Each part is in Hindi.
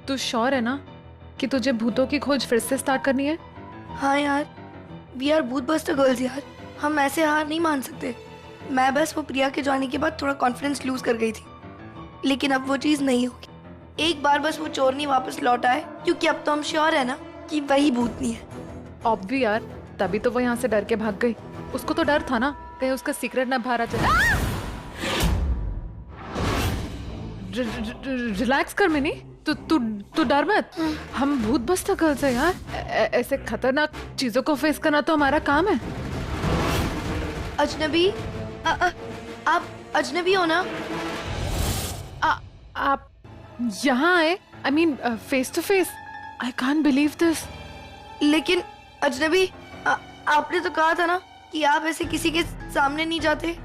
तू श्योर है ना कि तुझे भूतों की खोज फिर से स्टार्ट करनी है? हाँ यार, वी आर भूत बस्टर गर्ल्स यार, हम ऐसे हार नहीं मान सकते। मैं बस वो प्रिया के जाने के बाद थोड़ा कॉन्फिडेंस लूज कर गई थी, लेकिन अब वो चीज नहीं होगी। एक बार बस वो चोरनी वापस लौट आए, क्योंकि अब तो हम श्योर है ना कि वही भूतनी है। ऑब्वी यार, तभी तो वो यहाँ से डर के भाग गई। उसको तो डर था ना कहीं उसका सीक्रेट ना बाहर आ जाए। रिलैक्स कर मिनी, तू डर मत। हम भूत बस्टर गर्ल्स है यार, ऐसे खतरनाक चीजों को फेस करना तो हमारा काम है। अजनबी, आप अजनबी हो ना? आप यहाँ आए? I mean face to face. I can't believe this. लेकिन अजनबी, आपने तो कहा था ना कि आप ऐसे किसी के सामने नहीं जाते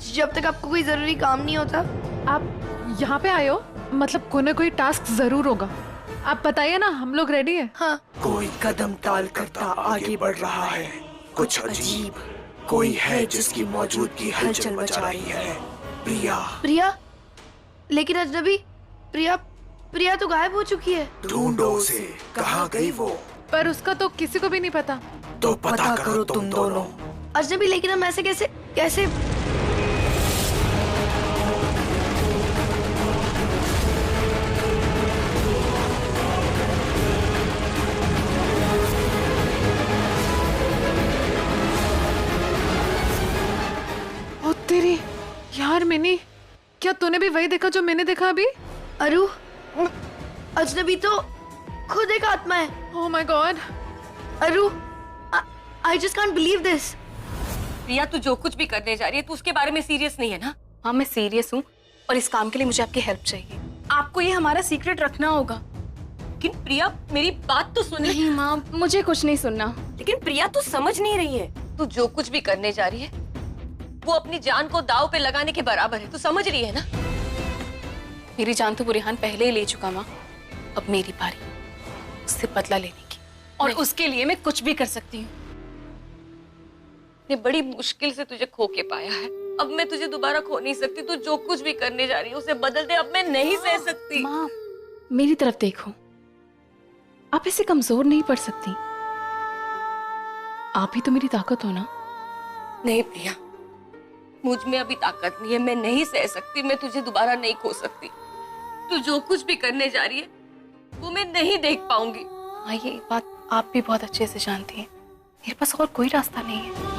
जब तक आपको कोई जरूरी काम नहीं होता। आप यहाँ पे आए हो, मतलब कोई ना कोई टास्क जरूर होगा। आप बताइए ना, हम लोग रेडी है। हाँ। कोई कदम टाल करता आगे बढ़ रहा है, कुछ अजीब कोई है जिसकी मौजूदगी हलचल मचा रही है। प्रिया। प्रिया? लेकिन अजनबी, प्रिया तो गायब हो चुकी है। ढूंढो उसे, कहाँ गई वो? पर उसका तो किसी को भी नहीं पता। तो पता करो तुम दोनों। अजनबी, लेकिन हम ऐसे कैसे? ओ तेरी यार मिनी, क्या तूने भी वही देखा जो मैंने देखा अभी? अरु, अजनबी तो खुद एक आत्मा है। Oh my god. Aru, I just can't believe this. Priya, तू जो कुछ भी करने जा रही है, तू उसके बारे में सीरियस नहीं है ना? हाँ, मैं सीरियस हूँ और इस काम के लिए मुझे आपकी हेल्प चाहिए। आपको ये हमारा सीक्रेट रखना होगा। लेकिन प्रिया, मेरी बात तो सुन। नहीं माँ, मुझे कुछ नहीं सुनना। लेकिन प्रिया, तू समझ नहीं रही है। तू जो कुछ भी करने जा रही है वो अपनी जान को दांव पे लगाने के बराबर है। तू समझ रही है ना? मेरी जान तो बुरहान पहले ही ले चुका माँ। अब मेरी बारी उससे बदला लेने की, और उसके लिए मैं कुछ भी कर सकती हूँ। ने बड़ी मुश्किल से तुझे खो के पाया है, अब मैं तुझे दोबारा खो नहीं सकती। तू जो कुछ भी करने जा रही है उसे बदल दे। अब मैं नहीं सह सकती। माँ, मेरी तरफ देखो, आप ऐसे कमजोर नहीं पड़ सकती। आप ही तो मेरी ताकत हो ना। नहीं प्रिया, मुझ में अभी ताकत नहीं है। मैं नहीं सह सकती। मैं तुझे दोबारा नहीं खो सकती। तू जो कुछ भी करने जा रही है वो मैं नहीं देख पाऊंगी। हाँ, ये बात आप भी बहुत अच्छे से जानती हैं। मेरे पास और कोई रास्ता नहीं है।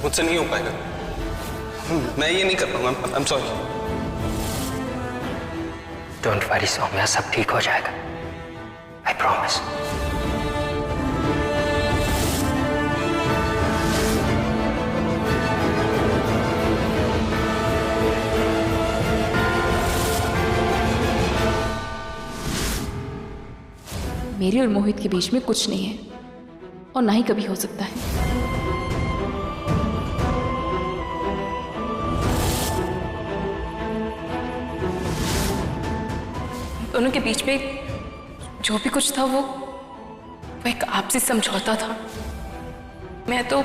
मुझसे नहीं हो पाएगा, मैं ये नहीं कर पाऊंगा। I am sorry. Don't worry Saumya, सब ठीक हो जाएगा, आई प्रॉमिस। मेरे और मोहित के बीच में कुछ नहीं है और ना ही कभी हो सकता है। दोनों के बीच में जो भी कुछ था वो एक आपसी समझौता था। मैं तो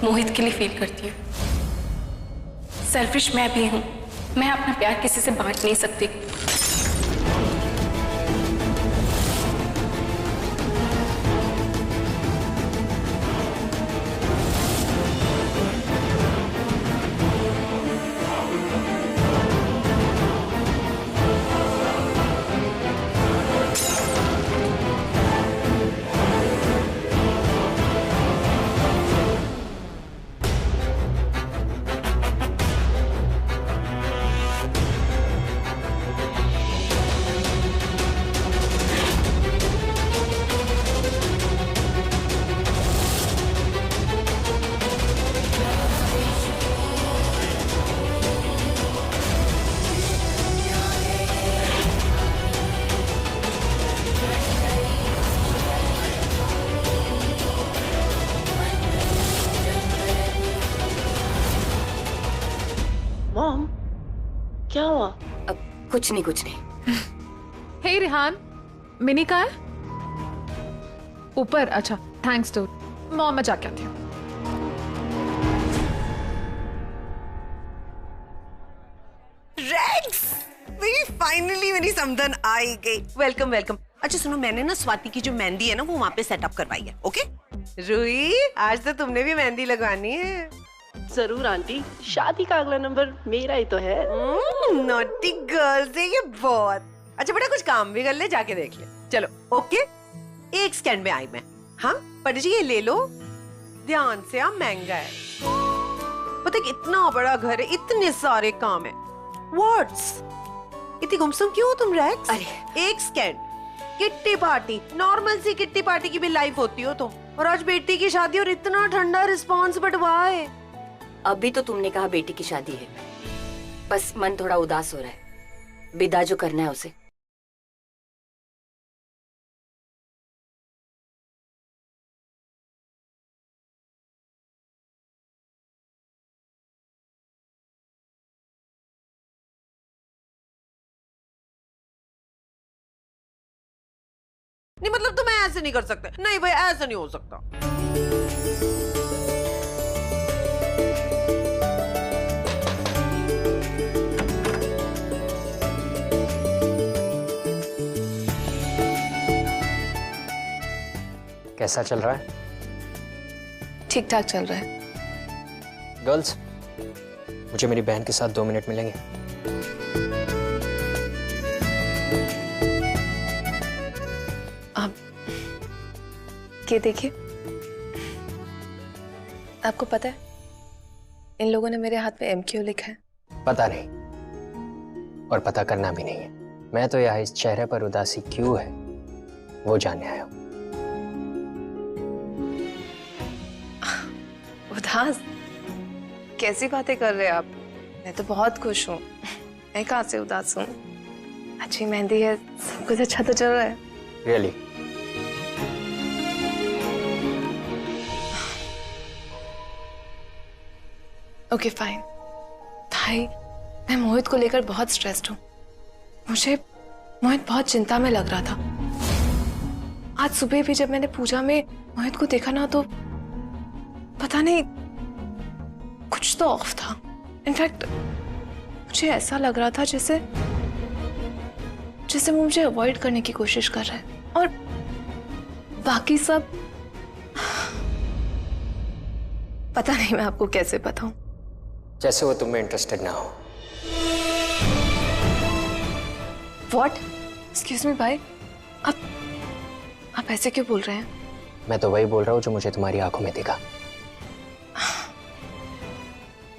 मोहित के लिए फील करती हूँ। सेल्फिश मैं भी हूँ। मैं अपना प्यार किसी से बांट नहीं सकती। क्या हुआ? कुछ नहीं। हे रिहान, मिनी कहाँ है? ऊपर? अच्छा, थैंक्स डूड। मैं जाके आती हूँ। रेक्स, फाइनली मेरी समधन आई गई। Welcome welcome. अच्छा सुनो, मैंने ना स्वाति की जो मेहंदी है ना वो वहाँ पे सेटअप करवाई है। ओके रूही, आज तो तुमने भी मेहंदी लगवानी है। जरूर आंटी, शादी का अगला नंबर मेरा ही तो है। नॉटी गर्ल्स है ये बहुत। अच्छा बेटा कुछ काम भी कर ले, जाके देख ले। चलो ओके, एक स्टैंड में आई मैं। हाँ पर जी ये ले लो, ध्यान से, आप महंगा है। पता है इतना बड़ा घर है, इतने सारे काम है। व्हाट्स इतनी गुमसुम क्यों हो तुम रेक्स? अरे एक स्टैंड, किट्टी पार्टी, नॉर्मल सी किट्टी पार्टी की भी लाइफ होती हो तो, और आज बेटी की शादी और इतना ठंडा रिस्पॉन्स, बट वाई? अभी तो तुमने कहा बेटी की शादी है, बस मन थोड़ा उदास हो रहा है। विदा जो करना है उसे। नहीं मतलब तुम्हें ऐसे नहीं कर सकते। नहीं भाई ऐसा नहीं हो सकता। कैसा चल रहा है? ठीक ठाक चल रहा है। गर्ल्स, मुझे मेरी बहन के साथ 2 मिनट मिलेंगे? आप ये देखिए, आपको पता है इन लोगों ने मेरे हाथ पे MQ लिखा है। पता नहीं, और पता करना भी नहीं है। मैं तो यहाँ इस चेहरे पर उदासी क्यों है वो जानने आया हूँ। उदास? कैसी बातें कर रहे हैं आप? मैं तो बहुत खुश हूँ। मैं कहाँ से उदास हूँ? अच्छी मेहंदी है, सब कुछ अच्छा तो चल रहा है। Really? Okay fine. भाई, मैं मोहित को लेकर बहुत स्ट्रेस्ड हूँ। मुझे मोहित बहुत चिंता में लग रहा था। आज सुबह भी जब मैंने पूजा में मोहित को देखा ना, तो पता नहीं कुछ तो ऑफ था। इनफैक्ट मुझे ऐसा लग रहा था जैसे वो मुझे अवॉइड करने की कोशिश कर रहा है, और बाकी सब पता नहीं मैं आपको कैसे बताऊं। जैसे वो तुम्हें इंटरेस्टेड ना हो। What? Excuse me भाई, आप ऐसे क्यों बोल रहे हैं? मैं तो वही बोल रहा हूँ जो मुझे तुम्हारी आंखों में दिखा।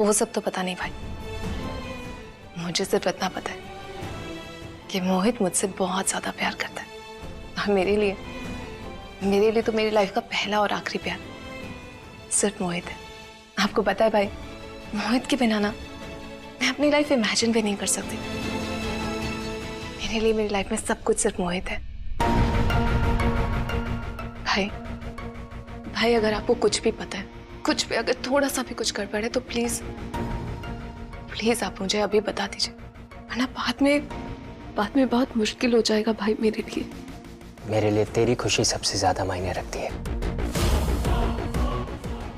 वो सब तो पता नहीं भाई, मुझे सिर्फ इतना पता है कि मोहित मुझसे बहुत ज्यादा प्यार करता है, और मेरे लिए तो मेरी लाइफ का पहला और आखिरी प्यार सिर्फ मोहित है। आपको पता है भाई, मोहित के बिना ना मैं अपनी लाइफ इमेजिन भी नहीं कर सकती। मेरे लिए मेरी लाइफ में सब कुछ सिर्फ मोहित है। भाई अगर आपको कुछ भी पता है, कुछ भी, अगर थोड़ा सा भी कुछ गड़बड़ है तो प्लीज आप मुझे अभी बता दीजिए, वरना बाद में बहुत मुश्किल हो जाएगा भाई मेरे लिए। मेरे लिए तेरी खुशी सबसे ज्यादा मायने रखती है,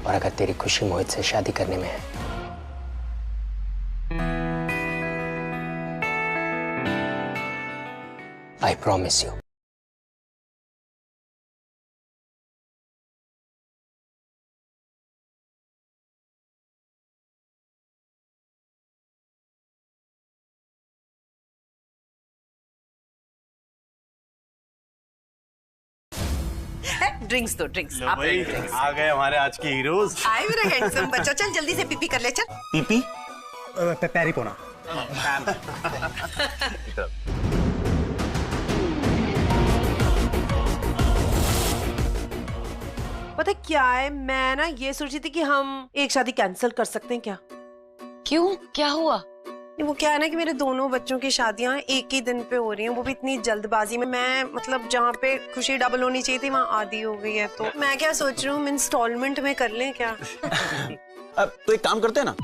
और अगर तेरी खुशी मोहित से शादी करने में है, आई प्रॉमिस यू। ड्रिंक्स दो, ड्रिंक्स। लो भाई, आ गए हमारे आज के हीरोज। आए मेरा हैंडसम बच्चा, चल जल्दी से पीपी कर ले। चल पीपी पैरी पोना। पता क्या है, मैं ना ये सोच रही थी कि हम एक शादी कैंसिल कर सकते हैं क्या? क्यों, क्या हुआ? वो क्या है ना कि मेरे दोनों बच्चों की शादियां एक ही दिन पे हो रही हैं, वो भी इतनी जल्दबाजी में। मैं मतलब जहाँ पे खुशी डबल होनी चाहिए थी वहाँ आधी हो गई है, तो मैं क्या सोच रही हूँ, इंस्टॉलमेंट में कर लें क्या? अब तो एक काम करते हैं ना,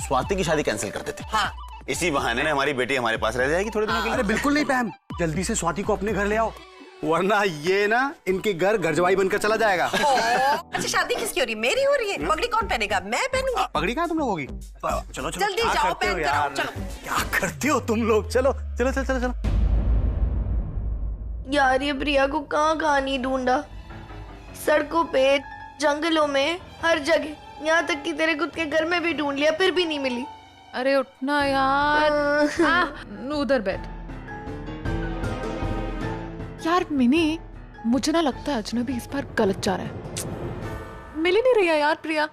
स्वाति की शादी कैंसिल कर देते। हाँ इसी बहाने ना हमारी बेटी हमारे पास रह जाएगी थोड़े दिनों के लिए। अरे बिल्कुल नहीं पैम, जल्दी से स्वाति को अपने घर ले आओ, वरना ये ना इनके घर घरजवाई बनकर चला जाएगा। अच्छा शादी किसकी हो रही है? मेरी हो रही है। पगड़ी कौन पहनेगा? मैं पहनूंगी। पगड़ी कहाँ तुम लोग होगी? चलो चलो जल्दी क्या जाओ, करते हो पहन कर यार? आओ, चलो। क्या करते हो तुम लोग? चलो चलो चलो चलो चलो। यार ये प्रिया को कहाँ कहाँ नहीं ढूंढा, सड़कों पे, जंगलों में, हर जगह, यहाँ तक कि तेरे खुद के घर में भी ढूंढ लिया, फिर भी नहीं मिली। अरे उठना यार। उधर बैठ। यार मिनी, मुझे ना लगता है अजनबी इस बार गलत जा रहा है। मिल ही नहीं रही है यार प्रिया।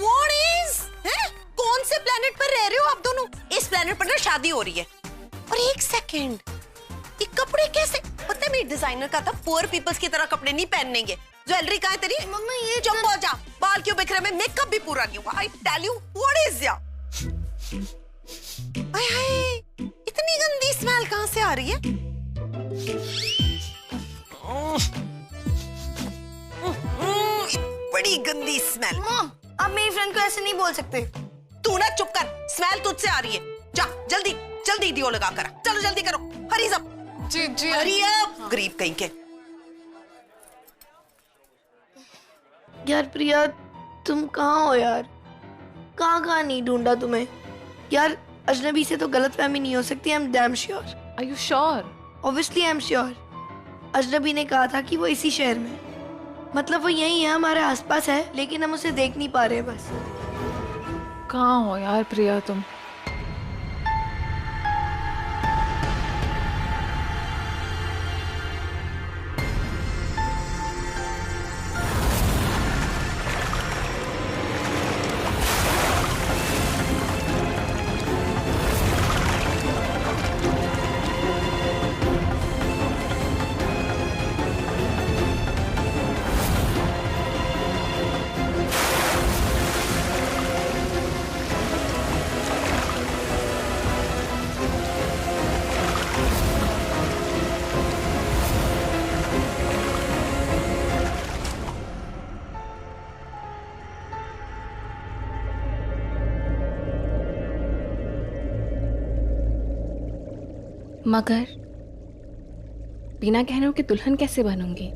What is? हैं? कौन से प्लेनेट पर रह रहे हो आप दोनों? इस प्लेनेट पर ना शादी हो रही है। और एक सेकेंड, ये कपड़े कैसे? पता है मेरी डिजाइनर का था, पुअर पीपल्स की तरह कपड़े नहीं पहनेंगे। ज्वेलरी कहाँ है तेरी? मम्मा ये चुप हो जा, बाल क्यों बिखरे में? मेकअप भी पूरा नहीं हुआ। I tell you, what is ya? हाय, इतनी गंदी स्मेल कहाँ से आ रही है? बड़ी गंदी स्मेल। मॉम, आप मेरी फ्रेंड को ऐसे नहीं बोल सकते। तू ना चुप कर, स्मेल तुझसे आ रही है। जा जल्दी जल्दी दियो लगा कर, चलो जल्दी करो, हरी सब। जी जी हरी अप, गरीब कहीं के। यार प्रिया, तुम कहाँ हो यार? कहाँ कहाँ नहीं ढूंढा तुम्हें यार। अजनबी से तो गलतफहमी नहीं हो सकती। I am damn sure. Are you sure? Obviously I am sure. अजनबी ने कहा था कि वो इसी शहर में, मतलब वो यही है, हमारे आसपास है, लेकिन हम उसे देख नहीं पा रहे बस। कहाँ हो यार प्रिया तुम? मगर बिना गहनों के दुल्हन कैसे बनूंगी?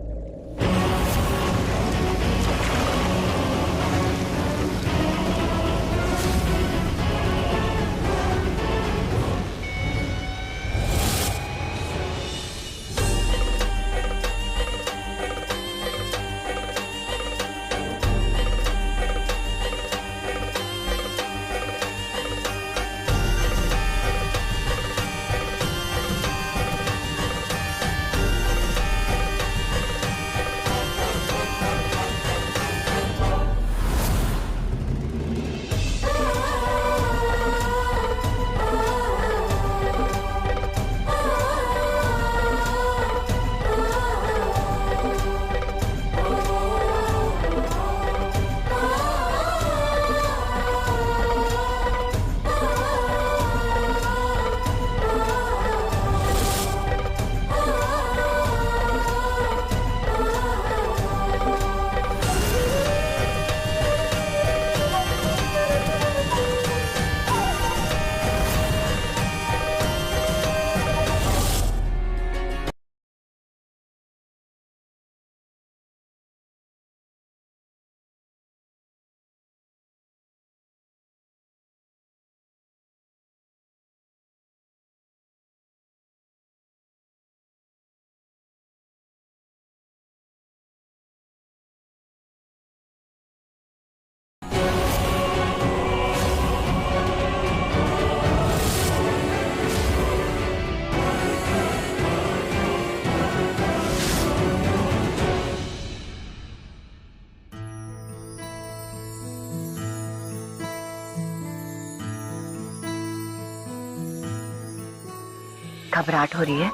घबराहट हो रही है?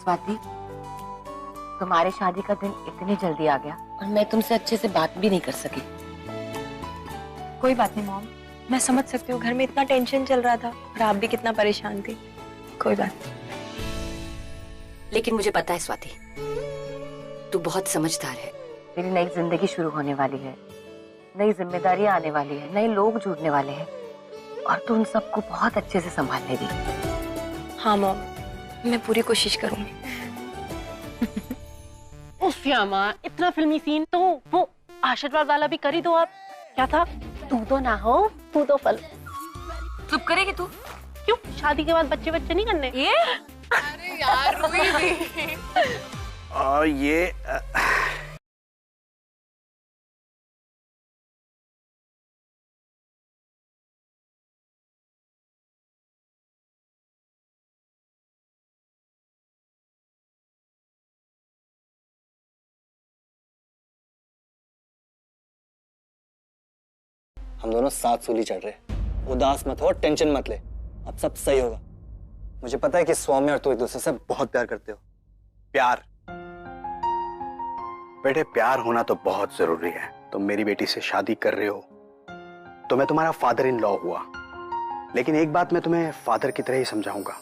स्वाति, तुम्हारे शादी का दिन इतनी जल्दी आ गया और मैं तुमसे अच्छे से बात भी नहीं कर सकी। कोई बात नहीं मॉम, मैं समझ सकती हूँ, घर में इतना टेंशन चल रहा था और आप भी कितना परेशान थी। कोई बात नहीं। लेकिन मुझे पता है स्वाति, तू बहुत समझदार है। तेरी नई जिंदगी शुरू होने वाली है नई जिम्मेदारी आने वाली है, नए लोग जुड़ने वाले हैं और तू उन सबको बहुत अच्छे से संभाल लेगी। हाँ मॉम, मैं पूरी कोशिश करूंगी। उफ श्यामा, इतना फिल्मी सीन तो वो आशीर्वाद वाला भी कर ही दो आप। क्या था? तू तो ना हो, तू तो फल। चुप करेगी तू? क्यों? शादी के बाद बच्चे नहीं करने? ये? अरे यार रूही भी। ये हम दोनों साथ सूली चढ़ रहे, उदास मत हो, टेंशन मत ले, अब सब सही होगा। मुझे पता है कि सौम्य और तू एक दूसरे से बहुत प्यार करते हो। प्यार बेटे, प्यार होना तो बहुत जरूरी है। तुम मेरी बेटी से शादी कर रहे हो तो मैं तुम्हारा फादर इन लॉ हुआ, लेकिन एक बात मैं तुम्हें फादर की तरह ही समझाऊंगा,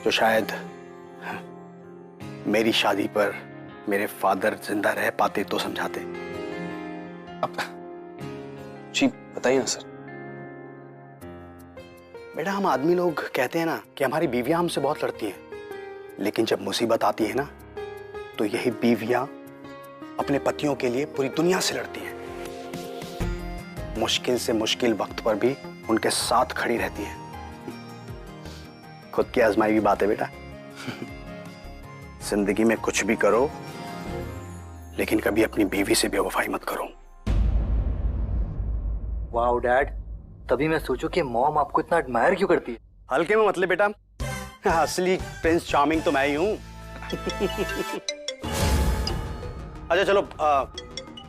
जो शायद मेरी शादी पर मेरे फादर जिंदा रह पाते तो समझाते। जी बताइए ना सर। बेटा, हम आदमी लोग कहते हैं ना कि हमारी बीवियां हमसे बहुत लड़ती हैं, लेकिन जब मुसीबत आती है ना तो यही बीवियां अपने पतियों के लिए पूरी दुनिया से लड़ती हैं। मुश्किल से मुश्किल वक्त पर भी उनके साथ खड़ी रहती हैं। खुद की आजमाई की बात है बेटा। जिंदगी में कुछ भी करो, लेकिन कभी अपनी बीवी से बेवफाई मत करो। वाओ डैड, तभी मैं सोचूं कि मॉम आपको इतना एडमायर क्यों करती है। हल्के में मतलब बेटा, असली प्रिंस चार्मिंग तो मैं ही हूं। अच्छा चलो,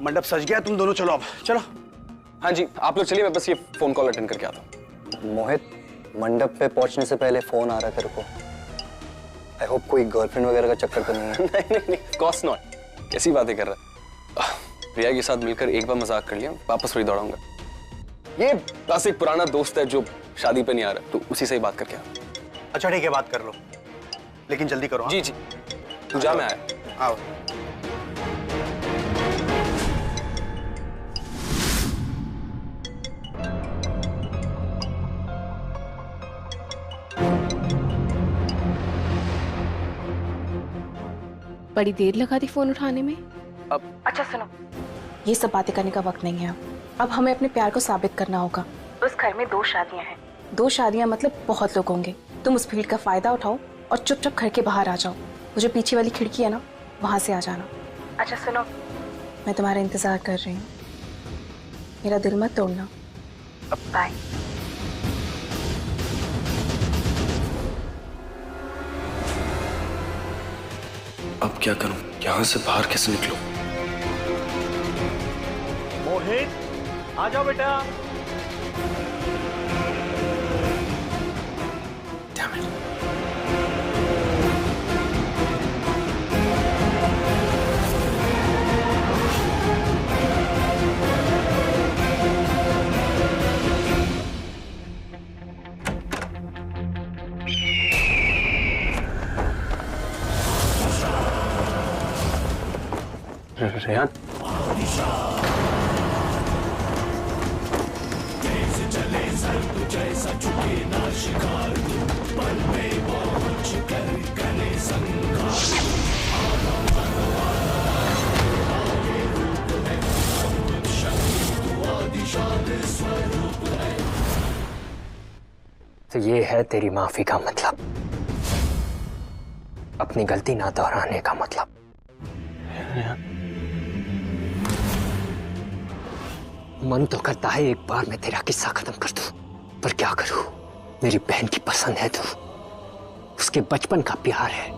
मंडप सज गया, तुम दोनों चलो अब। चलो। हाँ जी, आप लोग चलिए, मैं बस ये फोन कॉल अटेंड करके आता हूँ। मोहित, मंडप पे पहुंचने से पहले फोन आ रहा है तेरे को। आई होप कोई गर्लफ्रेंड वगैरह का चक्कर तो नहीं है। नहीं, कॉर्स नॉट। कैसी बातें कर रहा है। प्रिया के साथ मिलकर एक बार मजाक कर लिया, वापस वही दौड़ाऊंगा। ये बस एक पुराना दोस्त है जो शादी पे नहीं आ रहा, तो उसी से ही बात करके आ। अच्छा ठीक है, बात कर लो, लेकिन जल्दी करो। हाँ? जी जी, तू जा, मैं आया। आओ। बड़ी देर लगा दी फोन उठाने में। अच्छा सुनो, ये सब बातें करने का वक्त नहीं है अब हमें अपने प्यार को साबित करना होगा। उस घर में 2 शादियां हैं। 2 शादियां मतलब बहुत लोग होंगे। तुम उस भीड़ का फायदा उठाओ और चुपचाप घर के बाहर आ जाओ। वो जो पीछे वाली खिड़की है ना, वहां से आ जाना। अच्छा सुनो, मैं तुम्हारा इंतजार कर रही हूँ, मेरा दिल मत तोड़ना। बाय। अब क्या करूं? यहाँ से बाहर कैसे निकलूं? मोहित, आ जाओ बेटा। Damn it. रेहान, तो ये है तेरी माफी का मतलब, अपनी गलती ना दोहराने का मतलब। मन तो करता है एक बार मैं तेरा किस्सा खत्म कर दूं, पर क्या करूं? मेरी बहन की पसंद है तू, उसके बचपन का प्यार है,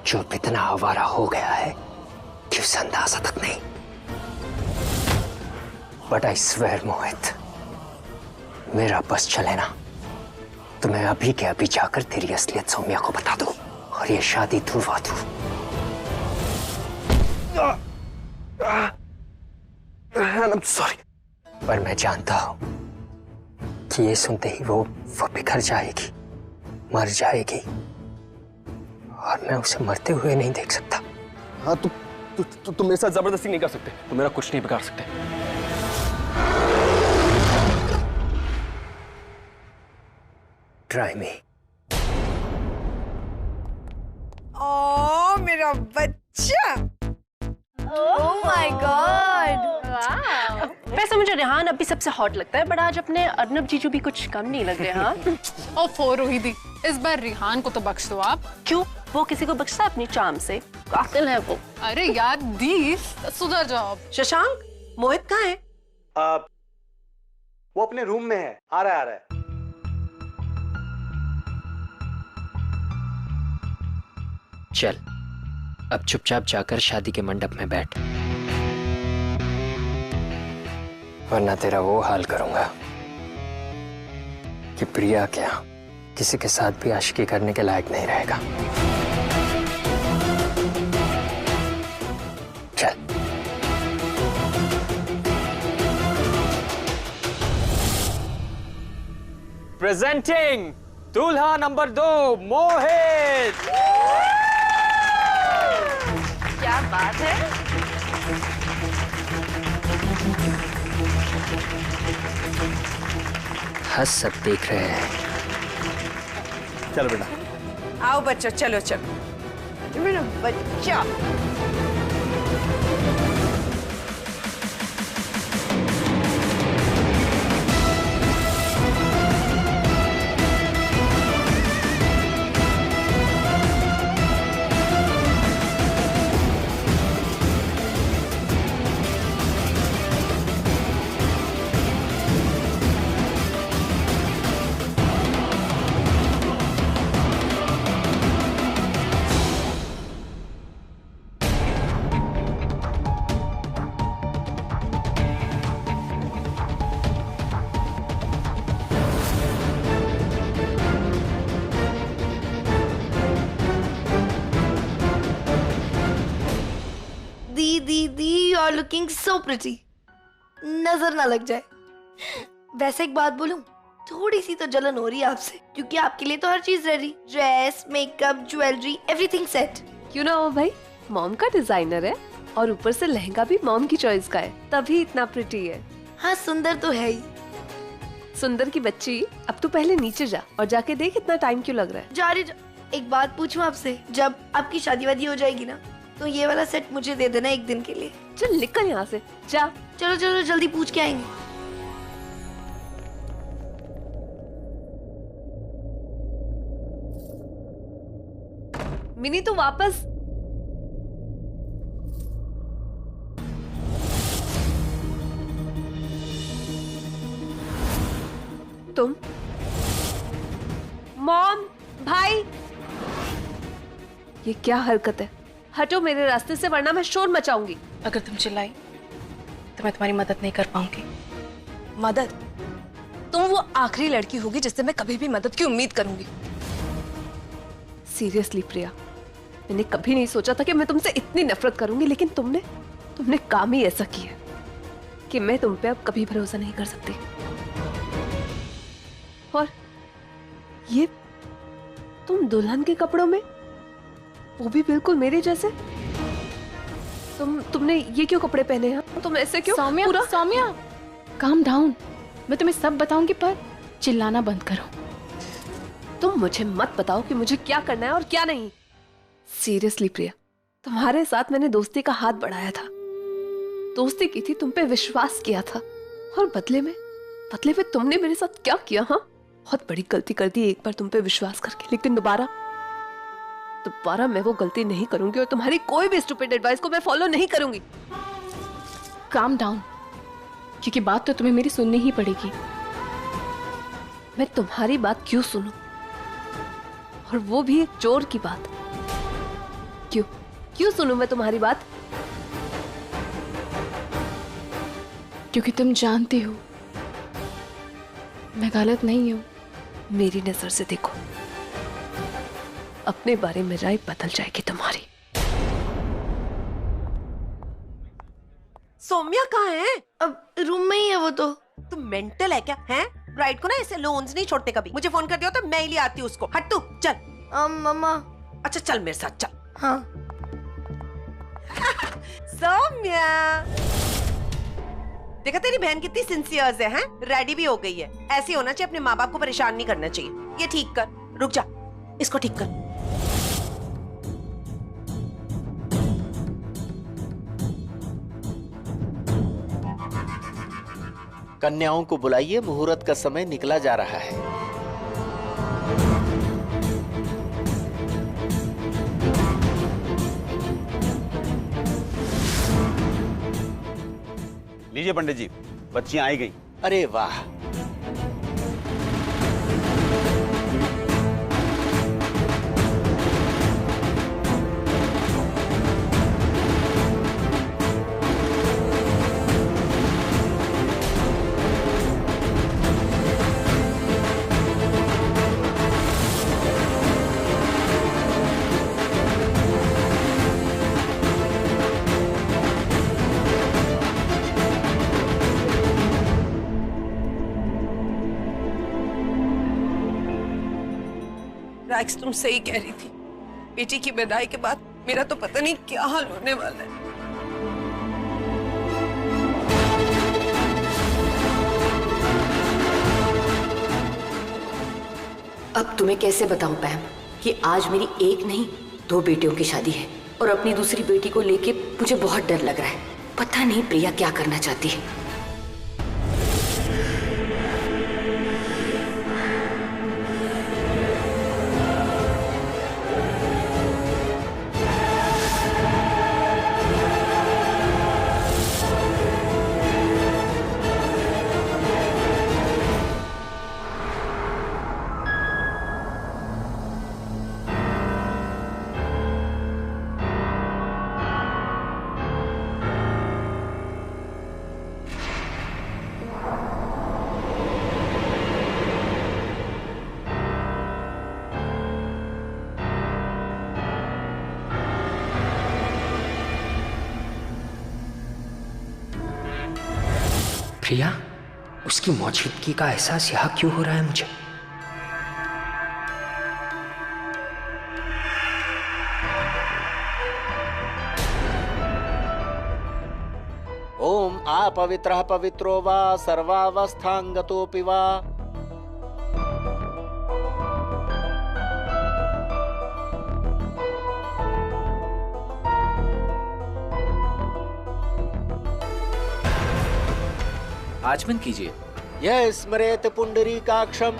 जो इतना आवारा हो गया है कि उसे अंदाजा तक नहीं। बट आई स्वेयर मोहित, मेरा बस चले ना तो मैं अभी के अभी जाकर तेरी असलियत सौम्या को बता दूं और ये शादी तुड़वा दूं। I'm sorry. पर मैं जानता हूं कि ये सुनते ही वो बिखर जाएगी, मर जाएगी, और मैं उसे मरते हुए नहीं देख सकता। हाँ, तुम मेरे साथ जबरदस्ती नहीं कर सकते, तुम मेरा कुछ नहीं बिगाड़ सकते। Try me. ओ मेरा बच्चा। ओह माय गॉड। वैसे मुझे रेहान अभी सबसे हॉट लगता है, बट आज अपने अर्नब जीजू भी कुछ कम नहीं लग रहे। हाँ ओफो रोहिदी, इस बार रिहान को तो बख्श दो आप। क्यों? वो किसी को बख्शता है अपनी चार्म से? कातिल है वो। अरे यार दी, सुधर जाओ। शशांक, मोहित कहाँ है? वो अपने रूम में है, आ रहा है। चल अब चुपचाप जाकर शादी के मंडप में बैठ, वरना तेरा वो हाल करूंगा कि प्रिया क्या किसी के साथ भी आशिकी करने के लायक नहीं रहेगा। चल। प्रेजेंटिंग दूल्हा नंबर 2 मोहित। क्या बात है। हंस सब देख रहे हैं। चलो बेटा। आओ बच्चा, चलो चलो। मेरा बच्चा। दीदी you are looking so pretty, नजर ना लग जाए। वैसे एक बात बोलूं, थोड़ी सी तो जलन हो रही है आपसे, क्योंकि आपके लिए तो हर चीज ready, dress, makeup, jewellery, everything set. क्यों ना हो भाई, मॉम का डिजाइनर है और ऊपर से लहंगा भी मॉम की चॉइस का है, तभी इतना प्रिटी है। हाँ सुंदर तो है ही। सुंदर की बच्ची, अब तू पहले नीचे जा और जाके देख इतना टाइम क्यों लग रहा है। जा रही। एक बात पूछूं आपसे, जब आपकी शादी वादी हो जाएगी ना, तो ये वाला सेट मुझे दे देना एक दिन के लिए। चल निकल यहाँ से, जा। चलो चलो जल्दी पूछ के आएंगे। मिनी तू वापस। तुम मॉम, भाई, ये क्या हरकत है? हटो मेरे रास्ते से, वरना मैं शोर मचाऊंगी। अगर तुम चिल्लाई तो मैं तुम्हारी मदद नहीं कर पाऊंगी। मदद? तुम वो आखिरी लड़की होगी जिससे मैं कभी भी मदद की उम्मीद करूंगी। सीरियसली प्रिया, मैंने कभी नहीं सोचा था कि मैं तुमसे इतनी नफरत करूंगी, लेकिन तुमने काम ही ऐसा किया कि मैं तुम पे अब कभी भरोसा नहीं कर सकती। और ये तुम दुल्हन के कपड़ों में, वो भी बिल्कुल मेरे जैसे। तुमने ये क्यों कपड़े पहने हैं? तुम ऐसे क्यों? Saumya, calm down. मैं तुम्हें सब बताऊंगी, पर चिल्लाना बंद करो। तुम मुझे मत बताओ कि मुझे क्या करना है और क्या नहीं। सीरियसली प्रिया, तुम्हारे साथ मैंने दोस्ती का हाथ बढ़ाया था, दोस्ती की थी, तुम पे विश्वास किया था, और बदले में तुमने मेरे साथ क्या किया? हाँ, बहुत बड़ी गलती कर दी एक बार तुम पे विश्वास करके, लेकिन दोबारा मैं वो गलती नहीं करूंगी और तुम्हारी कोई भी स्टूपिड एडवाइस को मैं फॉलो नहीं करूंगी। काम डाउन, क्योंकि बात तो तुम्हें मेरी सुननी ही पड़ेगी। मैं तुम्हारी बात क्यों सुनूं? और वो भी एक चोर की बात। क्यों सुनूं मैं तुम्हारी बात? क्योंकि तुम जानती हो मैं गलत नहीं हूं। मेरी नजर से देखो, अपने बारे में राय बदल जाएगी तुम्हारी। सौम्या कहाँ है? अब रूम में ही है वो तो। तुम मेंटल है क्या? हैं? ब्राइड को ना ऐसे लोन्स नहीं छोड़ते कभी। मुझे फोन कर दिया तो मैं ही ले आती हूँ उसको। हट तू, चल। मम्मा। अच्छा चल मेरे साथ चल। हाँ। सौम्या, देखा तेरी बहन कितनी सिंसियर है, हैं? रेडी भी हो गई है। ऐसे होना चाहिए, अपने माँ बाप को परेशान नहीं करना चाहिए। ये ठीक कर, रुक जा, इसको ठीक कर। कन्याओं को बुलाइए, मुहूर्त का समय निकला जा रहा है। लीजिए पंडित जी, बच्चियां आई गई। अरे वाह, रैक्स, तुम सही कह रही थी। बेटी की विदाई के बाद मेरा तो पता नहीं क्या हाल होने वाला है। अब तुम्हें कैसे बताऊं पैम कि आज मेरी एक नहीं 2 बेटियों की शादी है और अपनी दूसरी बेटी को लेके मुझे बहुत डर लग रहा है। पता नहीं प्रिया क्या करना चाहती है। प्रिया, उसकी मौजूदगी का एहसास यहाँ क्यों हो रहा है मुझे? ओम अपवित्रः पवित्रो वा सर्वावस्थांगतोऽपि वा। आचमन कीजिए। यह स्मरेत पुंडरीकाक्षम।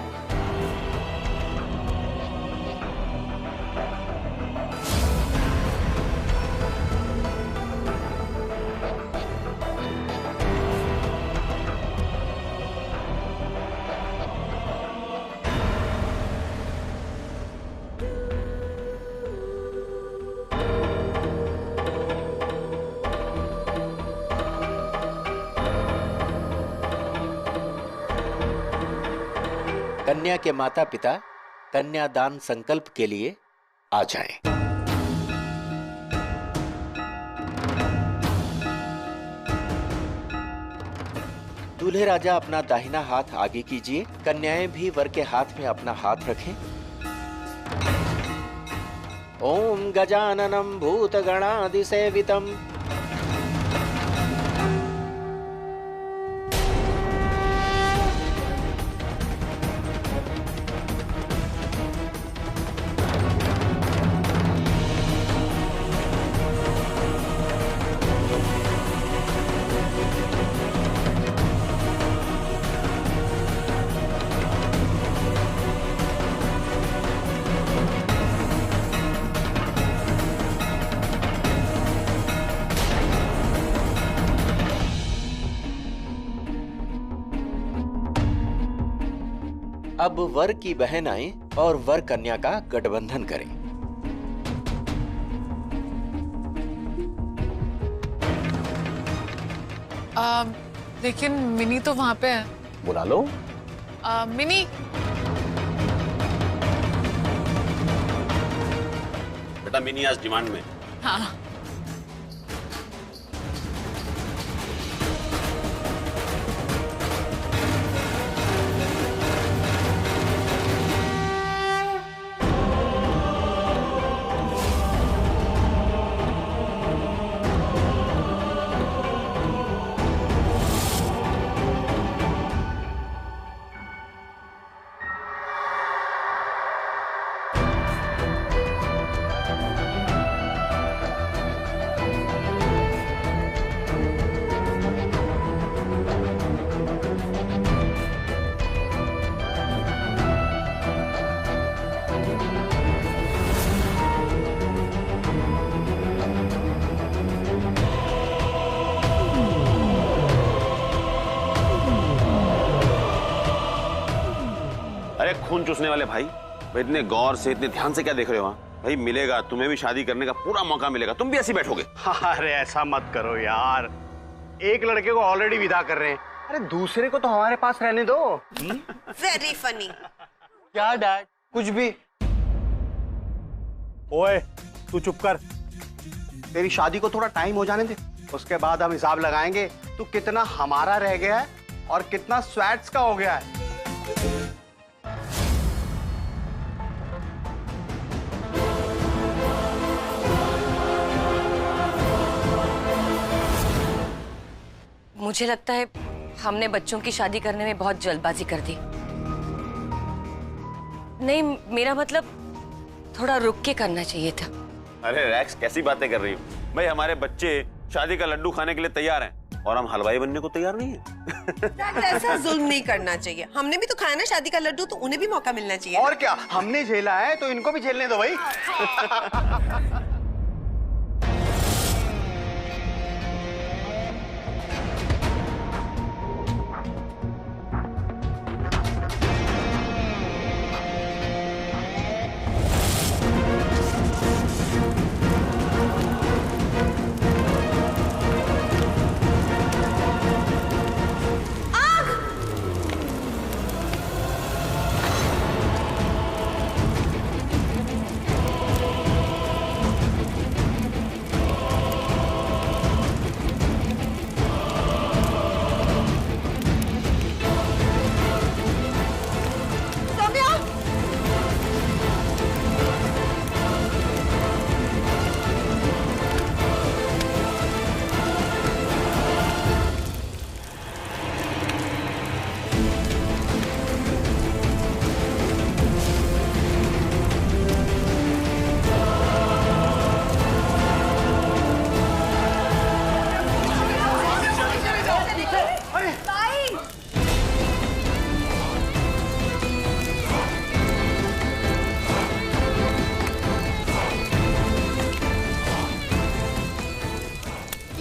कन्या के माता पिता कन्यादान संकल्प के लिए आ जाएं। दूल्हे राजा अपना दाहिना हाथ आगे कीजिए। कन्याएं भी वर के हाथ में अपना हाथ रखें। ओम गजाननम भूतगणादिसेवितम अब वर की बहन आए और वर कन्या का गठबंधन करें। लेकिन मिनी तो वहां पे है। बुला लो। मिनी, बेटा मिनी आज डिमांड में। हाँ। नाखून चूसने वाले भाई इतने गौर से इतने ध्यान से क्या देख रहे हो? भाई मिलेगा, तुम्हें भी शादी करने का पूरा मौका मिलेगा, तुम भी ऐसे बैठोगे? अरे ऐसा मत करो यार, एक लड़के को ऑलरेडी विदा कर रहे हैं, अरे दूसरे को तो हमारे पास रहने दो। Very funny. क्या डैड? कुछ भी। ओए तू चुप कर, तेरी शादी को थोड़ा टाइम हो जाने दे, उसके बाद हम हिसाब लगाएंगे तू कितना हमारा रह गया है और कितना स्वैट्स का हो गया है। मुझे लगता है हमने बच्चों की शादी करने में बहुत जल्दबाजी कर दी। नहीं, मेरा मतलब थोड़ा रुक के करना चाहिए था। अरे रैक्स, कैसी बातें कर रही हो? भाई हमारे बच्चे शादी का लड्डू खाने के लिए तैयार हैं और हम हलवाई बनने को तैयार नहीं है। ऐसा जुल्म नहीं करना चाहिए, हमने भी तो खाया ना शादी का लड्डू, तो उन्हें भी मौका मिलना चाहिए। और क्या, हमने झेला है तो इनको भी झेलने दो भाई।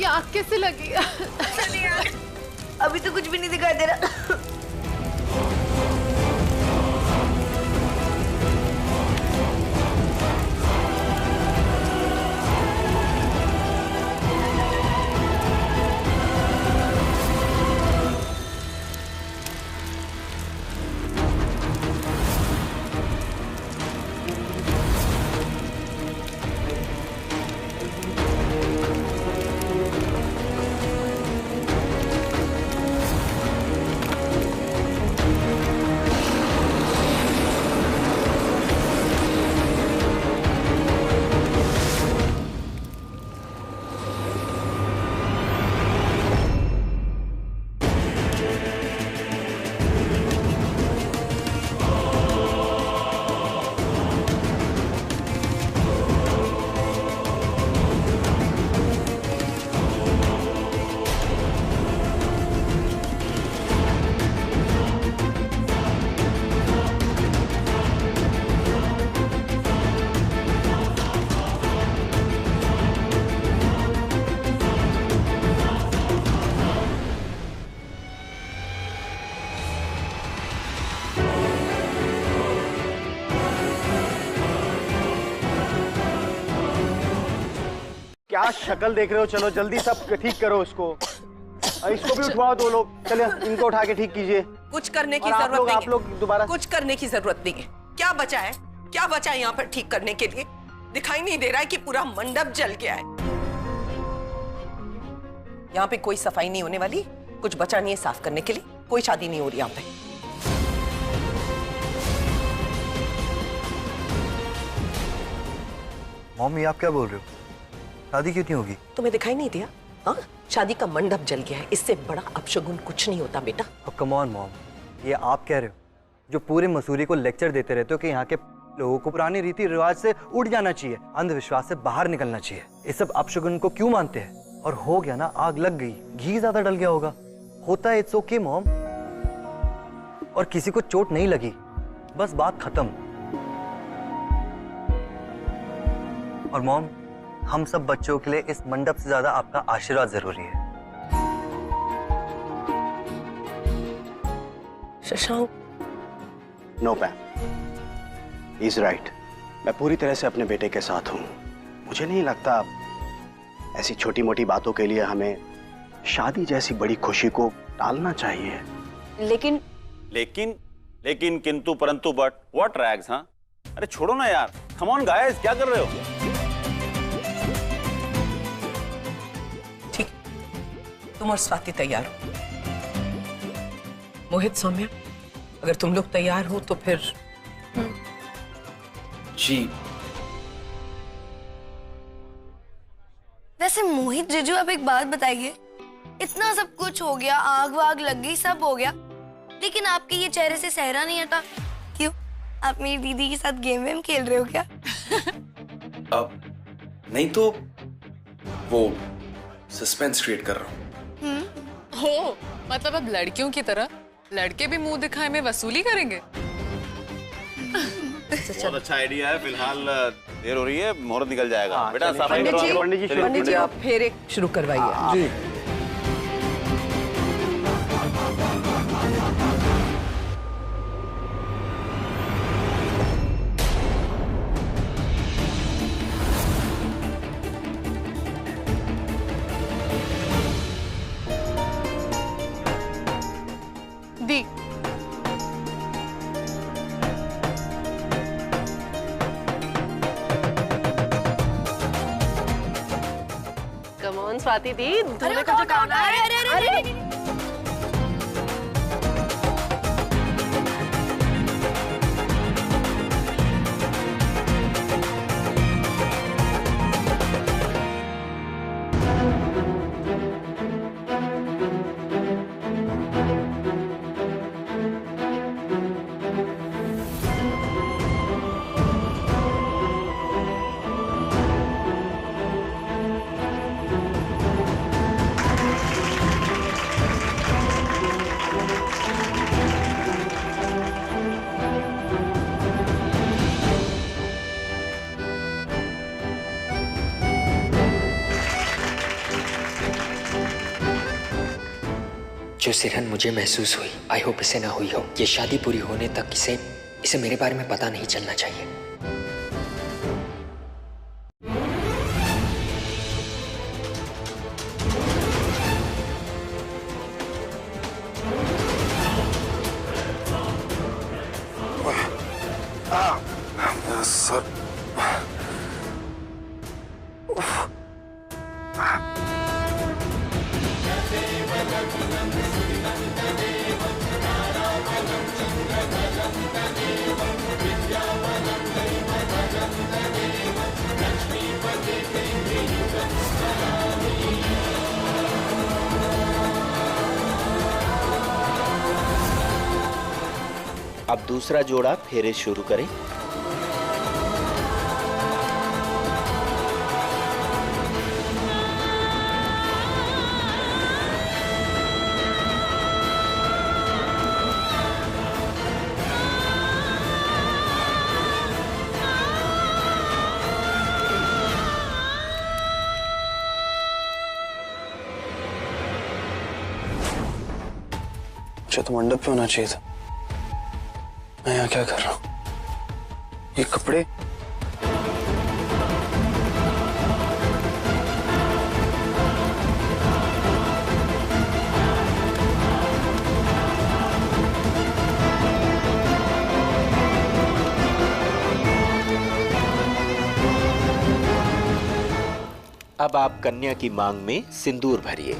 आग कैसे लगी? अभी तो कुछ भी नहीं दिखाई दे रहा। क्या शक्ल देख रहे हो? चलो जल्दी सब ठीक करो इसको भी उठवाओ दो लोग, चले इनको उठा के ठीक कीजिए। कुछ करने की जरूरत नहीं है। आप लोग दोबारा कुछ करने की जरूरत नहीं है। क्या बचा है, क्या बचा है यहाँ पर ठीक करने के लिए? दिखाई नहीं दे रहा है कि पूरा मंडप जल गया है। यहाँ पे कोई सफाई नहीं होने वाली, कुछ बचा नहीं है साफ करने के लिए, कोई शादी नहीं हो रही यहाँ पे। मम्मी आप क्या बोल रहे हो? शादी क्यों नहीं होगी? तुम्हें दिखाई नहीं दिया? हाँ, शादी का मंडप जल गया है, इससे बड़ा अपशगुन कुछ नहीं होता बेटा। कम ऑन मॉम, ये आप कह रहे हो जो पूरे मसूरी को लेक्चर देते रहते हो कि यहाँ के लोगों को पुराने रीति रिवाज से उठ जाना चाहिए, अंधविश्वास से बाहर निकलना चाहिए। इस सब अपशगुन को क्यों मानते हैं? और हो गया ना, आग लग गई, घी ज्यादा डल गया होगा, होता है, इट्स ओके मॉम। और किसी को चोट नहीं लगी, बस बात खत्म। और मॉम, हम सब बच्चों के लिए इस मंडप से ज्यादा आपका आशीर्वाद जरूरी है। Shashank, no Pam, is right. मैं पूरी तरह से अपने बेटे के साथ हूँ। मुझे नहीं लगता ऐसी छोटी मोटी बातों के लिए हमें शादी जैसी बड़ी खुशी को टालना चाहिए। लेकिन लेकिन लेकिन किंतु परंतु बट व्हाट रैग्स। हाँ अरे छोड़ो ना यार, कम ऑन गाइस, क्या कर रहे हो? ठीक, तुम और स्वाति तैयार हो। मोहित, सौम्या, अगर तुम लोग तैयार हो तो फिर जी। वैसे मोहित जीजू, आप एक बात बताइए, इतना सब कुछ हो गया, आग वाग लग गई, सब हो गया, लेकिन आपके ये चेहरे से सहरा नहीं हटा। क्यों? आप मेरी दीदी के साथ गेम वेम खेल रहे हो क्या? अब नहीं तो वो सस्पेंस क्रिएट कर रहा हूँ। हो मतलब अब लड़कियों की तरह लड़के भी मुंह दिखाए में वसूली करेंगे। बहुत अच्छा आइडिया है। फिलहाल देर हो रही है, मुहूर्त निकल जाएगा। बेटा सफाई पंडित करो। जी आप फिर एक शुरू करवाइए। जी। दी कम ऑन स्वाति दी, दूल्हे को अरे, झुकाना है। अरे। जो सिरहन मुझे महसूस हुई, आई होप इसे ना हुई हो। ये शादी पूरी होने तक इसे मेरे बारे में पता नहीं चलना चाहिए। सर अब दूसरा जोड़ा फेरे शुरू करें। मुझे तो मंडप पे होना चाहिए था। मैं यहाँ क्या कर रहा हूँ? ये कपड़े अब आप कन्या की मांग में सिंदूर भरिए।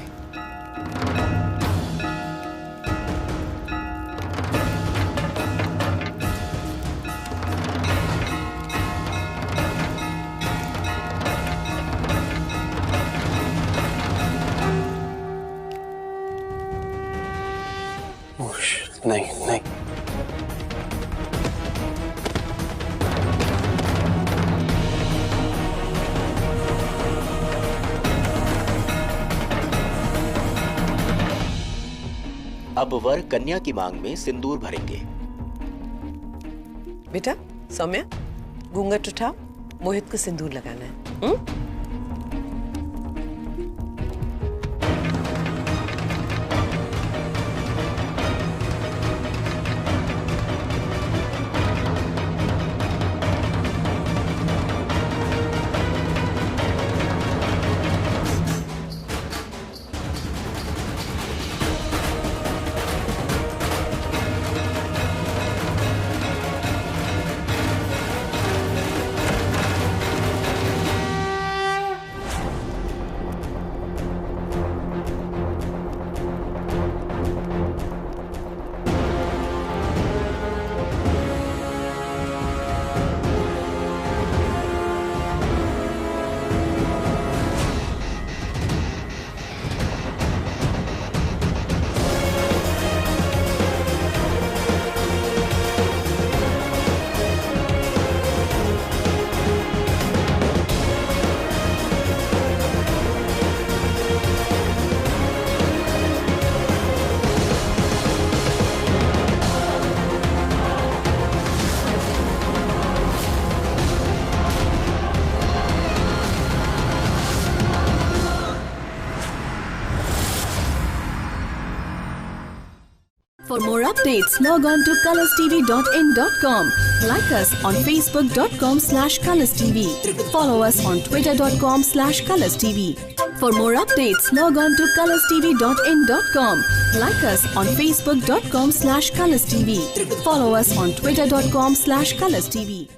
नहीं नहीं, अब वर कन्या की मांग में सिंदूर भरेंगे। बेटा सौम्या, घूंघट उठाओ, मोहित को सिंदूर लगाना है। For more updates, log on to colorstv.in.com. Like us on facebook.com/colorstv. Follow us on twitter.com/colorstv. For more updates, log on to colorstv.in.com. Like us on facebook.com/colorstv. Follow us on twitter.com/colorstv.